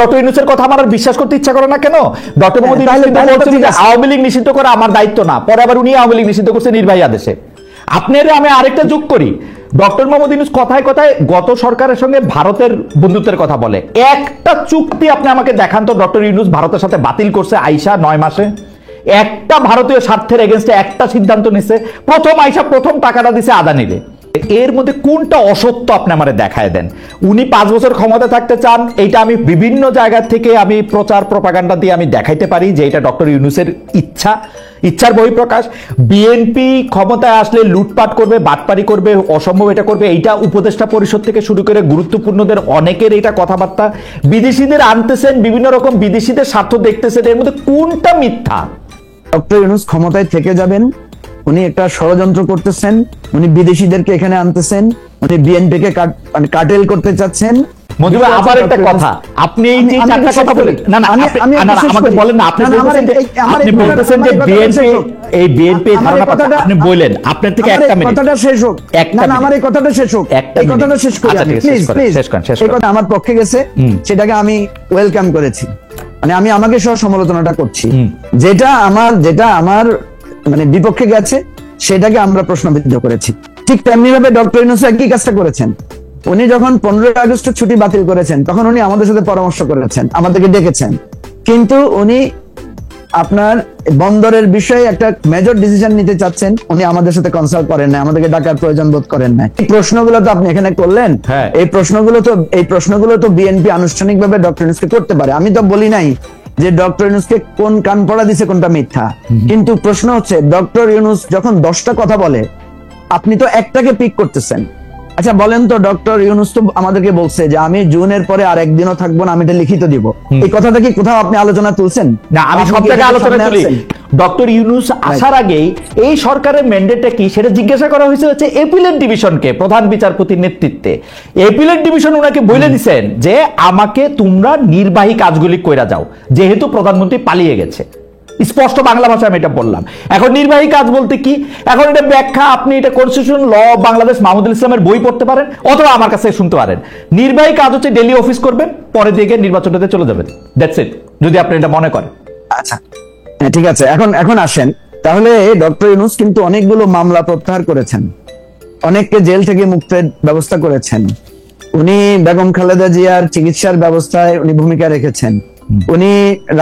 Doctor ইউনূসের কথা আমার আর বিশ্বাস করতে ইচ্ছা করে না কেন? ডক্টর মোহাম্মদ ইউনূস আওয়ামী লীগ নিষিদ্ধ করা আমার দায়িত্ব না, পরে আবার উনি আওয়ামী লীগ নিষিদ্ধ করছে নির্বাহী আদেশে। আপনার আমি আরেকটা যোগ করি, ডক্টর মোহাম্মদ ইউনূস কথায় কথায় গত সরকারের সঙ্গে ভারতের বন্ধুত্বের কথা বলে। একটা চুক্তি আপনি আমাকে দেখান তো ডক্টর ইউনূস ভারতের সাথে বাতিল করছে আইসা 9 মাসে? একটা ভারতীয় স্বার্থের এগেনস্টে একটা সিদ্ধান্ত নিছে, প্রথম আইসা প্রথম টাকাটা দিছে আদানিরে। এর মধ্যে কোনটা অসত্য আপনি আমারে দেখায় দেন। উনি 5 বছর ক্ষমতা থাকতে চান, এইটা আমি বিভিন্ন জায়গা থেকে আমি প্রচার প্রপাগান্ডা দিয়ে আমি দেখাইতে পারি যে এটা ডক্টর ইউনূসের ইচ্ছার বহিঃপ্রকাশ। বিএনপি ক্ষমতায় আসলে লুটপাট করবে, বাটপারি করবে, অসম্ভব এটা করবে, এইটা উপদেষ্টা পরিষদ থেকে শুরু করে গুরুত্বপূর্ণদের অনেকের এটা কথাবার্তা। বিদেশিদের আনতেছেন, বিভিন্ন রকম বিদেশিদের স্বার্থ দেখতেছেন, এর মধ্যে কোনটা মিথ্যা? ডক্টর ইউনূস ক্ষমতায় থেকে যাবেন, উনি একটা ষড়যন্ত্র করতেছেন, উনি বিদেশিদেরকে এখানে আনতেছেন, উনি বিএনপিকে কার্টেল করতে চাচ্ছেন। মজিবুর, আবার একটা কথা, আপনি এই যে চারটা কথা বলেন, না না আমাকে বলেন না, আপনি বলতেছেন যে বিএনপি এই বিএনপি ধারণা, আপনি বলেন আপনার থেকে একটা মিনিট কথাটা শেষ হোক, না না আমার এই কথাটা শেষ হোক, এই কথাটা শেষ করি আমি, প্লিজ প্লিজ। এই কথা আমার পক্ষে গেছে, সেটাকে আমি ওয়েলকাম করেছি, মানে আমি আমাকে সহ সমালোচনাটা করছি। যেটা আমার মানে বিপক্ষে গেছে সেটাকে আমরা প্রশ্নবিদ্ধ করেছি। ঠিক তেমনি ভাবে ডক্টর ইউনূস একই কাজটা করেছেন। উনি যখন 15 আগস্টের ছুটি বাতিল করেছেন তখন উনি আমাদের সাথে পরামর্শ করেছেন, আমাদেরকে ডেকেছেন, কিন্তু উনি আপনার বন্দরের বিষয়ে একটা মেজর ডিসিশন নিতে চাচ্ছেন, উনি আমাদের সাথে কনসাল্ট করেন না, আমাদেরকে ডাকার প্রয়োজন বোধ করেন না। এই প্রশ্নগুলো তো আপনি এখানে করলেন, এই প্রশ্নগুলো তো বিএনপি আনুষ্ঠানিকভাবে ডক্টর ইউনূসকে করতে পারে। আমি তো বলি নাই যে ডক্টর ইউনূসকে কোন কান পড়া দিছে কোনটা মিথ্যা, কিন্তু প্রশ্ন হচ্ছে ডক্টর ইউনূস যখন 10টা কথা বলে আপনি তো একটাকে পিক করতেছেন। আচ্ছা বলেন তো, ডক্টর ইউনূস তো আমাদেরকে বলছে যে আমি জুনের পরে আর একদিনও থাকবো না, আমি এটা লিখিত দিব। এই কথাটা কি কোথাও আপনি আলোচনা তুলছেন? না, আমি সব জায়গায় আলোচনা তুলি। ডক্টর ইউনূস আসার আগেই এই সরকারের ম্যান্ডেটটা কি সেটা জিজ্ঞাসা করা হয়েছে হচ্ছে এপিলেট ডিভিশনকে, প্রধান বিচারপতির নেতৃত্বে। এপিলেট ডিভিশন ওনাকে বলে দিচ্ছেন যে আমাকে তোমরা নির্বাহী কাজগুলি কইরা যাও, যেহেতু প্রধানমন্ত্রী পালিয়ে গেছে। স্পষ্ট বাংলা ভাষায় আমি এটা বললাম। এখন নির্বাহী কাজ বলতে কি, এখন এটা ব্যাখ্যা আপনি এটা কনস্টিটিউশন ল বাংলাদেশ মাহমুদুল ইসলামের বই পড়তে পারেন অথবা আমার কাছে শুনতে পারেন। নির্বাহী কাজ হচ্ছে ডেলি অফিস করবেন, পরে দিকে নির্বাচনটাতে চলে যাবেন, দ্যাটস ইট, যদি আপনি এটা মনে করেন। আচ্ছা ঠিক আছে, এখন আসেন তাহলে। ডক্টর ইউনূস কিন্তু অনেকগুলো মামলা প্রত্যাহার করেছেন, অনেককে জেল থেকে মুক্তের ব্যবস্থা করেছেন, উনি বেগম খালেদা জিয়ার চিকিৎসার ব্যবস্থায় উনি ভূমিকা রেখেছেন, উনি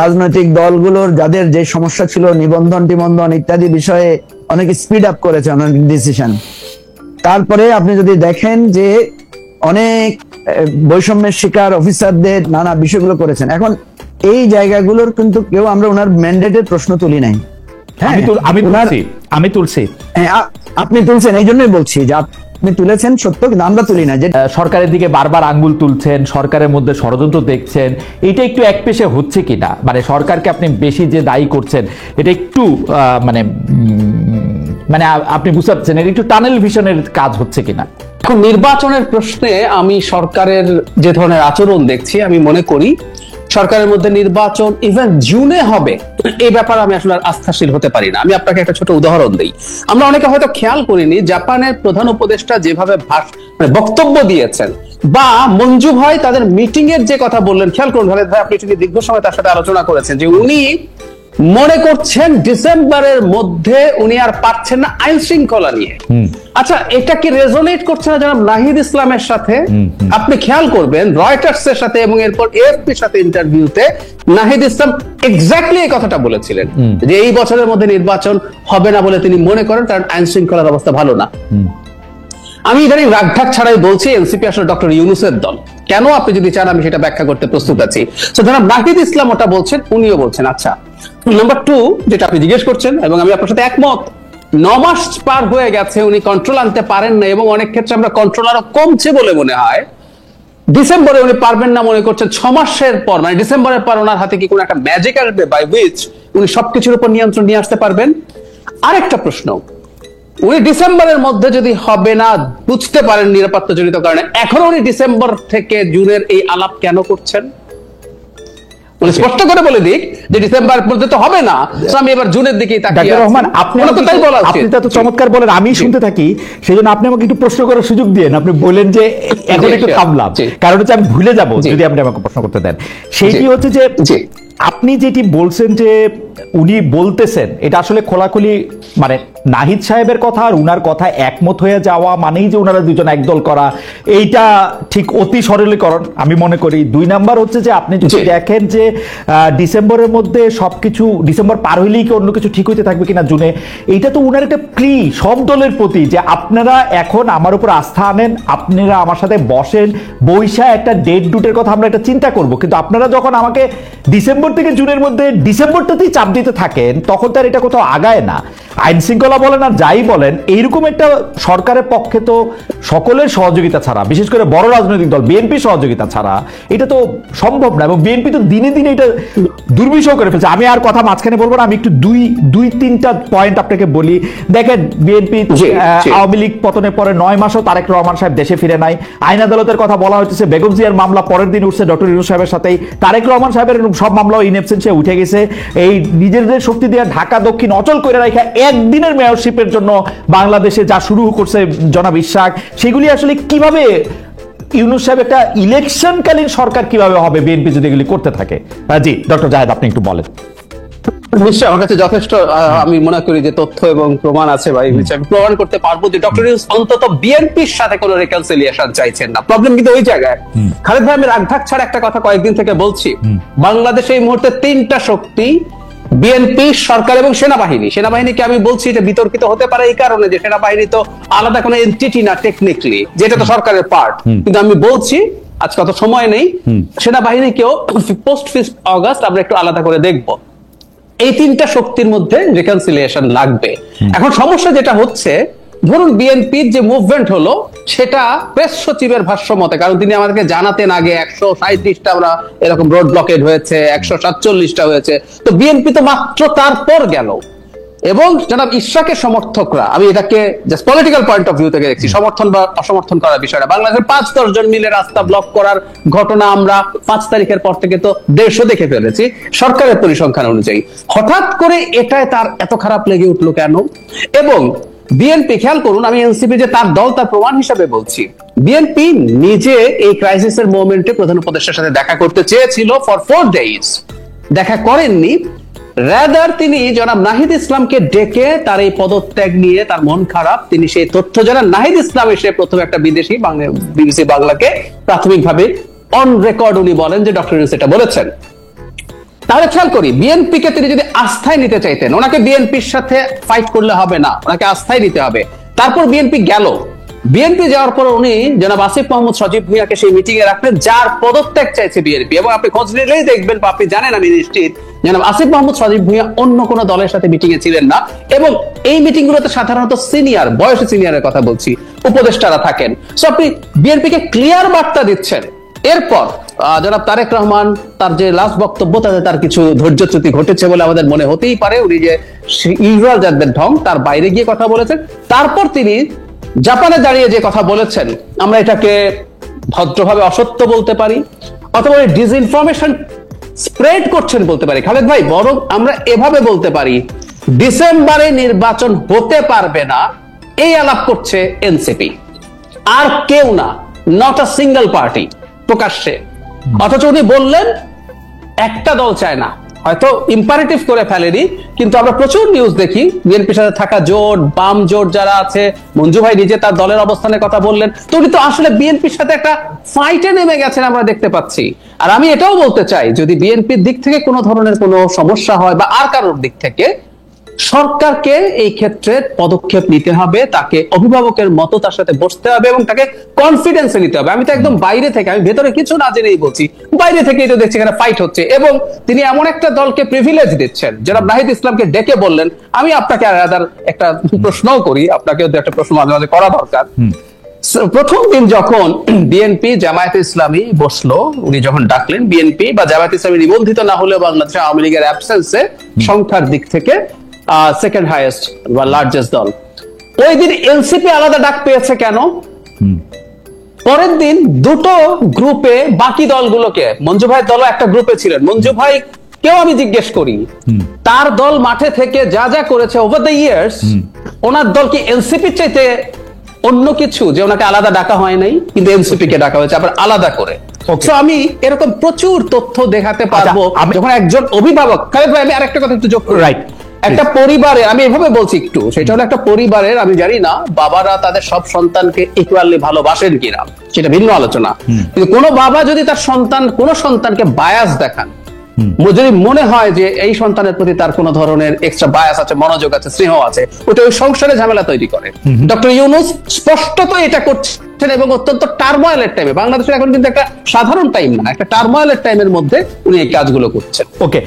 রাজনৈতিক দলগুলোর যাদের যে সমস্যা ছিল নিবন্ধন টিবন্ধন ইত্যাদি বিষয়ে অনেক স্পিড আপ করেছেন, অনেক ডিসিশন। তারপরে আপনি যদি দেখেন যে অনেক বৈষম্যের শিকার অফিসারদের নানা বিষয়গুলো করেছেন। এখন এই জায়গাগুলোর কিন্তু কেউ আমরা ওনার ম্যান্ডেটের প্রশ্ন তুলি নাই। আমি তুলছি, আপনি তুলছেন, এই জন্যই বলছি যে আপনি তুলেছেন সত্য, কিন্তু আমরা তুলি না। যে সরকারের দিকে বারবার আঙ্গুল তুলছেন, সরকারের মধ্যে ষড়যন্ত্র দেখছেন, এটা একটু একপেশে হচ্ছে কিনা, মানে সরকারকে আপনি বেশি যে দায়ী করছেন এটা একটু মানে আপনি বুঝতে পারছেন এটা একটু টানেল ভিশনের কাজ হচ্ছে কিনা? এখন নির্বাচনের প্রশ্নে আমি সরকারের যে ধরনের আচরণ দেখছি, আমি মনে করি সরকারের মধ্যে নির্বাচন ইভেন জুনে হবে এই ব্যাপারে আমি আসলে আস্থাশীল হতে পারি না। আমি আপনাকে একটা ছোট উদাহরণ দিই। আমরা অনেকে হয়তো খেয়াল করিনি জাপানের প্রধান উপদেষ্টা যেভাবে বক্তব্য দিয়েছেন, বা মঞ্জু ভাই তাদের মিটিং এর যে কথা বললেন, খেয়াল করুন ভাই, আপনি দীর্ঘ সময় তার সাথে আলোচনা করেছেন যে উনি মনে করছেন ডিসেম্বরের মধ্যে উনি আর পাচ্ছেন না আইন শৃঙ্খলা নিয়ে। আচ্ছা, এটা কি রেজোনেট করছে না জনাব নাহিদ ইসলামের সাথে? আপনি খেয়াল করবেন রয়টার্স এর সাথে এবং এরপর এএফপির সাথে ইন্টারভিউতে নাহিদ ইসলাম এক্স্যাক্টলি এই কথাটা বলেছিলেন যে এই বছরের মধ্যে নির্বাচন হবে না বলে তিনি মনে করেন, কারণ আইন শৃঙ্খলার অবস্থা ভালো না। আমি ইদানিং রাগঢাক ছাড়াই বলছি এনসিপি আসলে ডক্টর ইউনূসের দল। কেন আপনি যদি চান আমি সেটা ব্যাখ্যা করতে প্রস্তুত আছি। তো জনাব নাহিদ ইসলাম ওটা বলছেন, উনিও বলছেন। আচ্ছা, নাম্বার 2 যেটা আপনি জিজ্ঞেস করছেন এবং আমি আপনার সাথে একমত, 9 মাস পার হয়ে গেছে, উনি কন্ট্রোল আনতে পারেন না এবং অনেক ক্ষেত্রে আমরা কন্ট্রোল আরো কমছে বলে মনে হয়। ডিসেম্বরে উনি পারবেন না মনে করছেন, 6 মাসের পর মানে ডিসেম্বরের পর ওনার হাতে কি কোনো একটা ম্যাজিক আসবে বাই হুইচ উনি সবকিছুর উপর নিয়ন্ত্রণ নিয়ে আসতে পারবেন? আরেকটা প্রশ্ন, উনি ডিসেম্বরের মধ্যে যদি হবে না বুঝতে পারেন নিরাপত্তা জনিত কারণে, এখন উনি ডিসেম্বর থেকে জুনের এই আলাপ কেন করছেন? উনি স্পষ্ট করে বলে দিক যে ডিসেম্বর মধ্যে তো হবে না, তো আমি এবার জুনের দিকেই তাকিয়ে ডাক্তার আছি। রহমান, আপনি তো তাই বলা উচিত। আপনি তো এত চমৎকার বলেন, আমি শুনতে থাকি, সেজন্য আপনি আমাকে একটু প্রশ্ন করার সুযোগ দিয়েন। আপনি বলেন যে এখন একটু থামলাম, কারণ হচ্ছে আমি ভুলে যাব যদি আপনি আমাকে প্রশ্ন করতে দেন। সেইটি হচ্ছে যে আপনি যেটি বলছেন যে উনি বলতেছেন, এটা আসলে খোলাখুলি মানে নাহিদ সাহেবের কথা আর উনার কথা একমত হয়ে যাওয়া মানেই যে ওনারা দুজন একদল করা, এইটা ঠিক অতি সরলীকরণ আমি মনে করি। 2 নাম্বার হচ্ছে যে আপনি যদি দেখেন যে ডিসেম্বরের মধ্যে সবকিছু, ডিসেম্বর পার হইলেই কি অন্য কিছু ঠিক হইতে থাকবে কিনা জুনে, এইটা তো উনার একটা প্লি সব দলের প্রতি যে আপনারা এখন আমার উপর আস্থা আনেন, আপনারা আমার সাথে বসেন, বৈশা একটা ডেট ডুটের কথা আমরা একটা চিন্তা করব। কিন্তু আপনারা যখন আমাকে ডিসেম্বর থেকে জুনের মধ্যে ডিসেম্বরটাতেই চাপ দিতে থাকেন, তখন তার এটা কোথাও আগায় না। আইন শৃঙ্খলা বলেন আর যাই বলেন, এইরকম একটা সরকারের পক্ষে তো সকলের সহযোগিতা ছাড়া, বিশেষ করে বড় রাজনৈতিক দল বিএনপি সহযোগিতা ছাড়া এটা তো সম্ভব না। এবং বিএনপি তো দিনে দিনে এটা দুর্বিষহ করে ফেলছে। আমি আর কথা মাঝখানে বলবো না, আমি একটু দুই তিনটা পয়েন্ট আপনাকে বলি। দেখেন, বিএনপি আওয়ামী লীগ পতনের পরে 9 মাসও তারেক রহমান সাহেব দেশে ফিরে নাই। আইন আদালতের কথা বলা হচ্ছে, বেগম জিয়ার মামলা পরের দিন উঠছে ডক্টর ইউনূস সাহেবের সাথেই, তারেক রহমান সাহেবের সব মামলাও ইন অ্যাবসেন্সে উঠে গেছে। এই নিজেদের শক্তি দিয়ে ঢাকা দক্ষিণ অচল করে রাখা একদিনের মেয়রশিপের জন্য বাংলাদেশে যা শুরু করছে জনাব ইশাক, সেগুলি আসলে কিভাবে ইউনূস সাহেব একটা ইলেকশনকালীন সরকার কিভাবে হবে বিএনপি যদি এগুলি করতে থাকে? জি ডক্টর জাহেদ, আপনি একটু বলেন। নিশ্চয়ই আমার কাছে যথেষ্ট আমি মনে করি যে তথ্য এবং প্রমাণ আছে, বা এই বিষয়ে আমি প্রমাণ করতে পারবো যে ডক্টর ইউনূস অন্তত বিএনপির সাথে কোনো রিকনসিলিয়েশন চাইছেন না। প্রবলেম কিন্তু ওই জায়গায়। খালেদ ভাই, আমি রাগঢাক ছাড়া একটা কথা কয়েকদিন থেকে বলছি, বাংলাদেশে এই মুহূর্তে 3টা শক্তি, বিএনপি, সরকার এবং সেনাবাহিনী। সেনাবাহিনীকে আমি বলছি এটা বিতর্কিত হতে পারে এই কারণে যে সেনাবাহিনী তো আলাদা কোনো এন্টিটি না টেকনিক্যালি, যেটা তো সরকারের পার্ট। কিন্তু আমি বলছি আজকে অত সময় নেই, সেনাবাহিনীকেও পোস্ট 5 অগাস্ট আমরা একটু আলাদা করে দেখবো। এই 3টা শক্তির মধ্যে রিকনসিলিয়েশন লাগবে। এখন সমস্যা যেটা হচ্ছে, ধরুন বিএনপির যে মুভমেন্ট হলো সেটা প্রেস সচিবের ভাষ্য মতে, কারণ তিনি আমাদেরকে জানাতেন আগে 137টা আমরা এরকম রোড ব্লকেড হয়েছে, 147টা হয়েছে, তো বিএনপি তো মাত্র তারপর গেল। এবং জনাব ইশরাকের সমর্থকরা, আমি এটাকে just political point of view থেকে দেখছি, সমর্থন বা অসমর্থন করার বিষয়টা, বাংলাদেশের 5-10 জন মিলে রাস্তা ব্লক করার ঘটনা আমরা 5 তারিখের পর থেকে তো 150 দেখে ফেলেছি সরকারের পরিসংখ্যান অনুযায়ী। হঠাৎ করে এটায় তার এত খারাপ লেগে উঠলো কেন? এবং বিএনপি, খেয়াল করুন, আমি এনসিপি যে তার দল তার প্রমাণ হিসাবে বলছি, বিএনপি নিজে এই ক্রাইসিসের মোমেন্টে প্রধান উপদেষ্টার সাথে দেখা করতে চেয়েছিল ফর 4 days, দেখা করেননি। রাদার তিনি জনাব নাহিদ ইসলামকে ডেকে তার এই পদত্যাগ নিয়ে তার মন খারাপ, তিনি সেই তথ্য জানান। নাহিদ ইসলাম এসে প্রথমে একটা বিদেশি বিবিসি বাংলাকে প্রাথমিকভাবে অন রেকর্ড উনি বলেন যে ডক্টর ইউনূস এটা বলেছেন। তাহলে খেয়াল করি, বিএনপি কে তিনি যদি আস্থায় নিতে চাইতেন, ওনাকে বিএনপির সাথে ফাইট করলে হবে না, ওনাকে আস্থায় নিতে হবে। তারপর বিএনপি গেল, বিএনপি যাওয়ার পর উনি জনাব আসিফ মাহমুদ সজীব ভুঁইয়াকে সেই মিটিং এ রাখলেন, যার পদত্যাগ চাইছে বিএনপি। এবং আপনি খোঁজ নিলেই দেখবেন, বা আপনি জানেন আমি নিশ্চিত, জনাব আসিফ মাহমুদ সজীব ভুঁইয়া অন্য কোনো দলের সাথে মিটিং এ ছিলেন না। এবং এই মিটিং গুলোতে সাধারণত সিনিয়র, বয়সে সিনিয়রের কথা বলছি, উপদেষ্টারা থাকেন। সো আপনি বিএনপি কে ক্লিয়ার বার্তা দিচ্ছেন। এরপর জনাব তারেক রহমান তার যে লাস্ট বক্তব্য, তাতে তার কিছু ধৈর্যচ্যুতি ঘটেছে বলে আমাদের মনে হতেই পারে। উনি যে ইউজুয়াল যাদের ঢং, তার বাইরে গিয়ে কথা বলেছেন। তারপর তিনি জাপানে দাঁড়িয়ে যে কথা বলেছেন, আমরা এটাকে ভদ্রভাবে অসত্য বলতে পারি, অথবা ডিসইনফরমেশন স্প্রেড করছেন বলতে পারি। খালেদ ভাই, বরং আমরা এভাবে বলতে পারি, ডিসেম্বরে নির্বাচন হতে পারবে না, এই আলাপ করছে এনসিপি, আর কেউ না, নট আ সিঙ্গেল পার্টি প্রকাশ্যে। অথচ উনি বললেন একটা দল চায় না, হয়তো ইম্পারেটিভ করে ফেলেনি, কিন্তু আমরা প্রচুর নিউজ দেখি বিএনপির সাথে থাকা জোট, বাম জোট যারা আছে, মঞ্জু ভাই নিজে তার দলের অবস্থানের কথা বললেন, তো উনি তো আসলে বিএনপির সাথে একটা ফাইটে নেমে গেছেন, আমরা দেখতে পাচ্ছি। আর আমি এটাও বলতে চাই, যদি বিএনপির দিক থেকে কোনো ধরনের কোনো সমস্যা হয় বা আর কারোর দিক থেকে, সরকারকে এই ক্ষেত্রে পদক্ষেপ নিতে হবে, তাকে অভিভাবকের মতো তার সাথে বসতে হবে এবং তাকে কনফিডেন্সে নিতে হবে। আমি তো একদম বাইরে থেকে, আমি ভেতরে কিছু না জেনেই বলছি, বাইরে থেকেই তো দেখছি এখানে ফাইট হচ্ছে। এবং তিনি এমন একটা দলকে প্রিভিলেজ দিচ্ছেন, যারা নাহিদ ইসলামকে ডেকে বললেন, আমি আপনাকে একটা প্রশ্নও করি, আপনাকে একটা প্রশ্ন মাঝে মাঝে করা দরকার। প্রথম দিন যখন বিএনপি জামায়াতে ইসলামী বসলো, উনি যখন ডাকলেন, বিএনপি বা জামায়াতে ইসলামী নিবন্ধিত না হলেও বাংলাদেশে আওয়ামী লীগের অ্যাবসেন্সে সংখ্যার দিক থেকে সেকেন্ড হাইয়েস্ট বা লার্জেস্ট দল, ওই দিন এনসিপি আলাদা ডাক পেয়েছে কেন? পরের দিন দুটো গ্রুপে বাকি দলগুলোকে, মঞ্জু ভাইয়ের দলও একটা গ্রুপে ছিলেন, মঞ্জু ভাই কেউ আমি জিজ্ঞেস করি তার দল মাঠে থেকে যা যা করেছে ওভার দ্য ইয়ার্স, ওনার দল কি এনসিপি চাইতে অন্য কিছু, যে ওনাকে আলাদা ডাকা হয় নাই কিন্তু এনসিপি কে ডাকা হয়েছে আবার আলাদা করে। So আমি এরকম প্রচুর তথ্য দেখাতে পারবো যখন একজন অভিভাবক। খালেদ ভাই আমি আরেকটা কথা একটু যোগ করি। রাইট, একটা পরিবারে আমি এভাবে বলছি একটু, সেটা হলো একটা পরিবারের, আমি জানি না বাবারা তাদের সব সন্তানকে ইকুয়ালি ভালোবাসেন কিনা, সেটা ভিন্ন আলোচনা, কিন্তু কোনো বাবা যদি তার কোনো সন্তানকে বায়াস দেখান, যদি মনে হয় যে এই সন্তানের প্রতি তার কোনো ধরনের এক্সট্রা বায়াস আছে, মনোযোগ আছে, স্নেহ আছে, ওটা ওই সংসারে ঝামেলা তৈরি করে। ডক্টর ইউনূস স্পষ্টত এটা করছেন এবং অত্যন্ত টার্ময়েলের টাইমে, বাংলাদেশের এখন কিন্তু একটা সাধারণ টাইম না, একটা টার্ময়েলের টাইমের মধ্যে উনি এই কাজগুলো করছেন। ওকে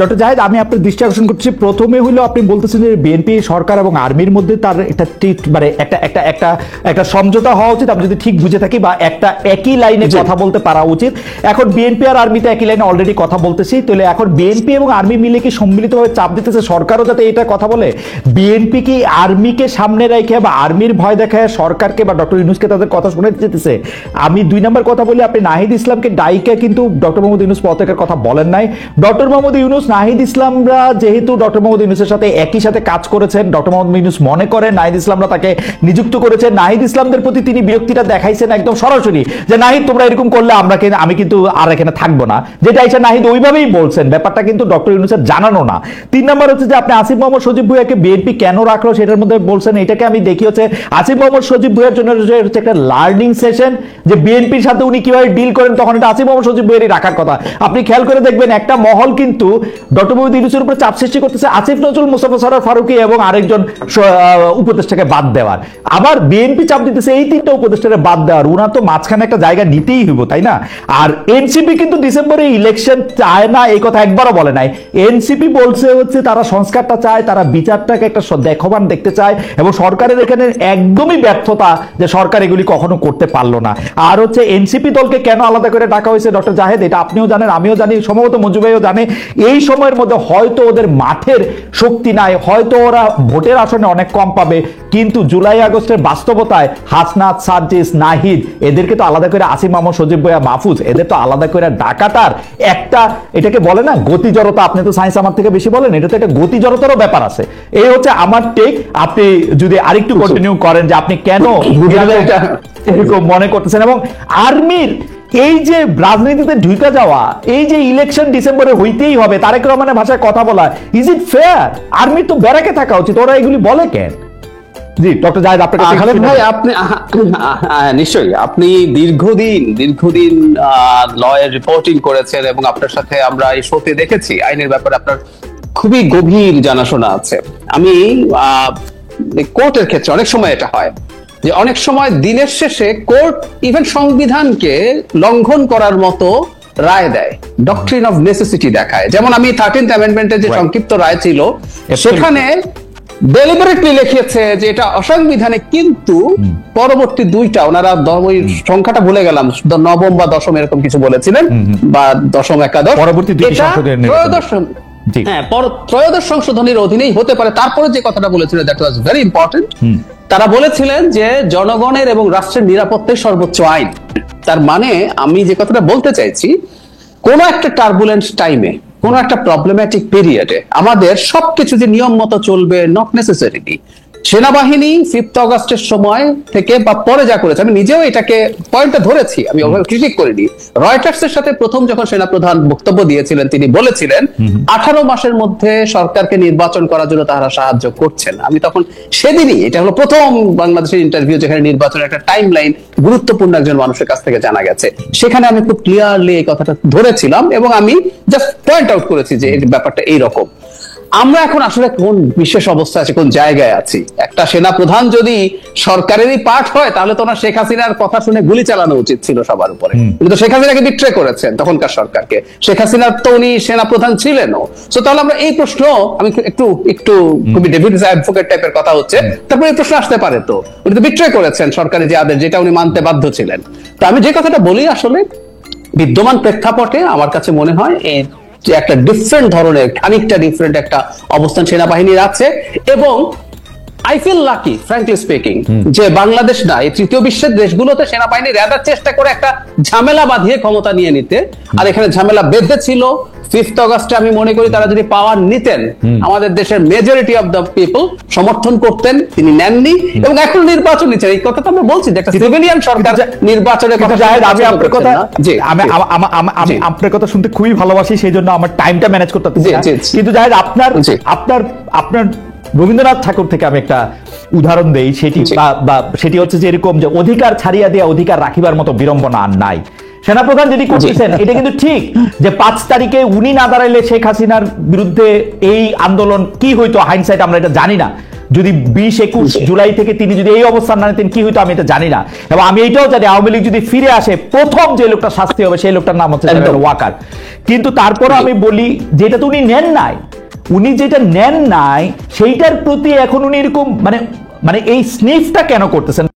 ডক্টর জাহেদ, আমি আপনার দৃষ্টি আকর্ষণ করছি। প্রথমে হলো আপনি বলতেছেন যে বিএনপি সরকার এবং আর্মির মধ্যে তার একটা মানে একটা সমঝোতা হওয়া উচিত, আমি যদি ঠিক বুঝে থাকি, বা একটা একই লাইনে কথা বলতে পারা উচিত। এখন বিএনপি আর আর্মিতে একই লাইনে অলরেডি কথা বলতেছি, তাহলে এখন বিএনপি এবং আর্মি মিলে কি সম্মিলিতভাবে চাপ দিতেছে সরকারও যাতে এটা কথা বলে? বিএনপি কি আর্মিকে সামনে রেখে বা আর্মির ভয় দেখায় সরকারকে বা ডক্টর ইউনূসকে তাদের কথা শুনে যেতেছে? আমি 2 নম্বর কথা বলি, আপনি নাহিদ ইসলামকে ডাইকে কিন্তু ডক্টর মোহাম্মদ ইউনূস পদত্যাগের কথা বলেন নাই। ডক্টর মোহাম্মদ ইউনূস, নাহিদ ইসলামরা যেহেতু ডক্টর মোহাম্মদ ইউনূসের সাথে একই সাথে কাজ করেছেন, ডক্টর মোহাম্মদ ইউনূস মনে করেন নাহিদ ইসলামরা তাকে নিযুক্ত করেছেন, নাহিদ ইসলামদের প্রতি তিনি বিরক্তিটা দেখাইছেন একদম সরাসরি, যে নাহিদ তোমরা এরকম করলে আমি কিন্তু আর এখানে থাকবো না, যেটা এসে নাহিদ ওইভাবেই বলছেন, ব্যাপারটা কিন্তু ডক্টর ইউনূসের জানানো না। 3 নম্বর হচ্ছে যে আপনি আসিফ মোহাম্মদ সজীব ভুঁইয়াকে বিএনপি কেন রাখলো সেটার মধ্যে বলছেন, এটাকে আমি দেখি হচ্ছে আসিফ মোহাম্মদ সজীব ভুঁইয়ার জন্য হচ্ছে একটা লার্নিং সেশন, যে বিএনপির সাথে উনি কিভাবে ডিল করেন, তখন এটা আসিফ মোহাম্মদ সজীব ভুঁইয়ারই রাখার কথা। আপনি খেয়াল করে দেখবেন একটা মহল কিন্তু ডক্টর মোহাম্মদ ইউনূসের উপর চাপ সৃষ্টি করতেছে আসিফ নজরুল, মোস্তফা সরোয়ার ফারুকী এবং আরেকজন উপদেষ্টাকে বাদ দেওয়ার, আবার বিএনপি চাপ দিতেছে এই 3টা উপদেষ্টাকে বাদ দেওয়ার। উনার তো মাঝখানে একটা জায়গা নিতেই হইব, তাই না? আর এনসিপি কিন্তু ডিসেম্বরে ইলেকশন চায় না, এই কথা একবারও বলে নাই। এনসিপি বলছে হচ্ছে তারা সংস্কারটা চায়, তারা বিচারটাকে একটা দেখবান দেখতে চায়, এবং সরকারের এখানে একদমই ব্যর্থতা যে সরকার এগুলি কখনো করতে পারলো না। আর হচ্ছে এনসিপি দলকে কেন আলাদা করে ডাকা হয়েছে ডক্টর জাহেদ, এটা আপনিও জানেন, আমিও জানি, সম্ভবত মঞ্জু ভাইও জানে। এই সময়ের মধ্যে হয়তো ওদের মাঠের শক্তি নাই, হয়তো ওরা ভোটের আসনে অনেক কম পাবে, কিন্তু জুলাই আগস্টের বাস্তবতায় হাসনাত, সার্জিস, নাহিদ এদেরকে তো আলাদা করে, আসিফ মোহাম্মদ সজীব ভুঁইয়া, মাহফুজ, এদের তো আলাদা করে ডাকাটার একটা, এটাকে বলে না গতি জড়তা, আপনি তো সায়েন্স আমার থেকে বেশি বলেন, এটা তো একটা গতি জড়তারও ব্যাপার আছে। এই হচ্ছে আমার টেক। আপনি যদি আরেকটু কন্টিনিউ করেন যে আপনি কেন এরকম মনে করতেছেন, এবং আর্মির এই যে রাজনীতিতে ঢুকে যাওয়া, এই যে ইলেকশন ডিসেম্বরে হইতেই হবে, তারেক রহমানের ভাষায় কথা বলা, ইজ ইট ফেয়ার? আর্মির তো ব্যারাকে থাকা উচিত, ওরা এগুলি বলে কেন? জি ডক্টর জাহেদ, আপনার কাছে খালেদ ভাই, আপনি নিশ্চয়ই আপনি দীর্ঘদিন লয়ের রিপোর্টিং করেছেন এবং আপনার সাথে আমরা এই শোতে দেখেছি, আইনের ব্যাপারে আপনার খুবই গভীর জানাশোনা আছে। আমি কোর্টের ক্ষেত্রে অনেক সময় এটা হয় যে অনেক সময় দিনের শেষে কোর্ট ইভেন সংবিধানকে লঙ্ঘন করার মতো রায় দেয়, ডক্ট্রিন অফ নেসেসিটি দেখায়। যেমন আমি 13th অ্যামেন্ডমেন্টের যে সংক্ষিপ্ত রায় ছিল সেখানে ডেলিবারেটলি লিখেছে যে এটা অসাংবিধানিক, কিন্তু পরবর্তী 2টা, ওনারা সংখ্যাটা ভুলে গেলাম, 9ম বা 10ম এরকম কিছু বলেছিলেন, বা 10ম একাদশ, পরবর্তী ত্রয়োদশ সংশোধনীর অধীনেই হতে পারে। তারপরে যে কথাটা বলেছিলেন দ্যাট ওয়াজ ভেরি ইম্পর্টেন্ট, তারা বলেছিলেন যে জনগণের এবং রাষ্ট্রের নিরাপত্তাই সর্বোচ্চ আইন। তার মানে আমি যে কথাটা বলতে চাইছি, কোন একটা টার্বুলেন্ট টাইমে, কোন একটা প্রবলেম্যাটিক পিরিয়ডে আমাদের সবকিছু যে নিয়ম মতো চলবে, নট নেসেসারিলি। সেনাবাহিনী 5th অগাস্টের সময় থেকে বা পরে যা করেছে, আমি নিজেও এটাকে পয়েন্টটা ধরেছি, আমি ওভাবে ক্রিটিক করিনি। রয়টার্স এর সাথে প্রথম যখন সেনাপ্রধান বক্তব্য দিয়েছিলেন, তিনি বলেছিলেন 18 মাসের মধ্যে সরকারকে নির্বাচন করার জন্য তারা সাহায্য করছেন। আমি তখন সেদিনই, এটা হলো প্রথম বাংলাদেশের ইন্টারভিউ যেখানে নির্বাচনের একটা টাইম লাইন গুরুত্বপূর্ণ একজন মানুষের কাছ থেকে জানা গেছে, সেখানে আমি খুব ক্লিয়ারলি এই কথাটা ধরেছিলাম এবং আমি জাস্ট পয়েন্ট আউট করেছি যে এই ব্যাপারটা এইরকম। আমরা এখন আসলে কোন বিশেষ অবস্থা আছে, কোন জায়গায় আছি? একটা সেনা প্রধান যদি সরকারেরই পার্ট হয়, তাহলে তো ওনার শেখ হাসিনার কথা শুনে গুলি চালানো উচিত ছিল সবার উপরে। উনি তো শেখ হাসিনাকে বিট্রে করেছেন তখনকার সরকারকে, শেখ হাসিনার তো উনি সেনা প্রধান ছিলেনও। তো তাহলে আমরা এই প্রশ্ন, আমি একটু খুবই ডেভিডস অ্যাডভোকেট টাইপের কথা হচ্ছে, তারপরে এই প্রশ্ন আসতে পারে, তো উনি তো বিট্রে করেছেন সরকারি যে আদেশ, যেটা উনি মানতে বাধ্য ছিলেন। তো আমি যে কথাটা বলি, আসলে বিদ্যমান প্রেক্ষাপটে আমার কাছে মনে হয় এই যে একটা ডিফারেন্ট ধরনের, খানিকটা ডিফারেন্ট একটা অবস্থান সেনাবাহিনীর আছে, এবং I feel lucky frankly speaking যে বাংলাদেশ না এই তৃতীয় বিশ্বের দেশগুলোতে সেনাবাহিনী রেদার চেষ্টা করে একটা ঝামেলা বাঁধিয়ে ক্ষমতা নিয়ে নিতে, আর এখানে ঝামেলা বেঁধেছিল 5th অগাস্টে। আমি মনে করি তারা যদি পাওয়ার নিতেন, আমাদের দেশের মেজরিটি অফ দ্য পিপল সমর্থন করতেন, তিনি নেননি এবং এখন নির্বাচন নিচ্ছেন। এই কথা তো আমরা বলছি যে একটা সিভিলিয়ান সরকার নির্বাচনের কথা। আমি আপনার কথা আমি আপনার কথা শুনতে খুবই ভালোবাসি, সেই জন্য আমার টাইমটা ম্যানেজ করতে পারছি না। কিন্তু জাহেদ, আপনার রবীন্দ্রনাথ ঠাকুর থেকে আমি একটা উদাহরণ দেই, সেটি হচ্ছে যে এরকম যে অধিকার ছাড়িয়া দিয়া অধিকার রাখিবার মতো বিড়ম্বনা আর নাই। সেনাপ্রধান যেটি করতেছেন এটা কিন্তু ঠিক, যে 5 তারিখে উনি না দাঁড়াইলে শেখ হাসিনার বিরুদ্ধে এই আন্দোলন কি হইতো, হাইন্ডসাইট আমরা এটা জানি না। যদি 20-21 জুলাই থেকে তিনি যদি এই অবস্থান না নিতেন কি হইতো আমি এটা জানি না। এবং আমি এইটাও জানি আওয়ামী লীগ যদি ফিরে আসে প্রথম যে লোকটা শাস্তি হবে সেই লোকটার নাম হচ্ছে ওয়াকার। কিন্তু তারপরে আমি বলি যেটা তো উনি নেন নাই, উনি যেটা নেন নাই সেইটার প্রতি এখন উনি এরকম মানে এই স্নিফটা কেন করতেছেন?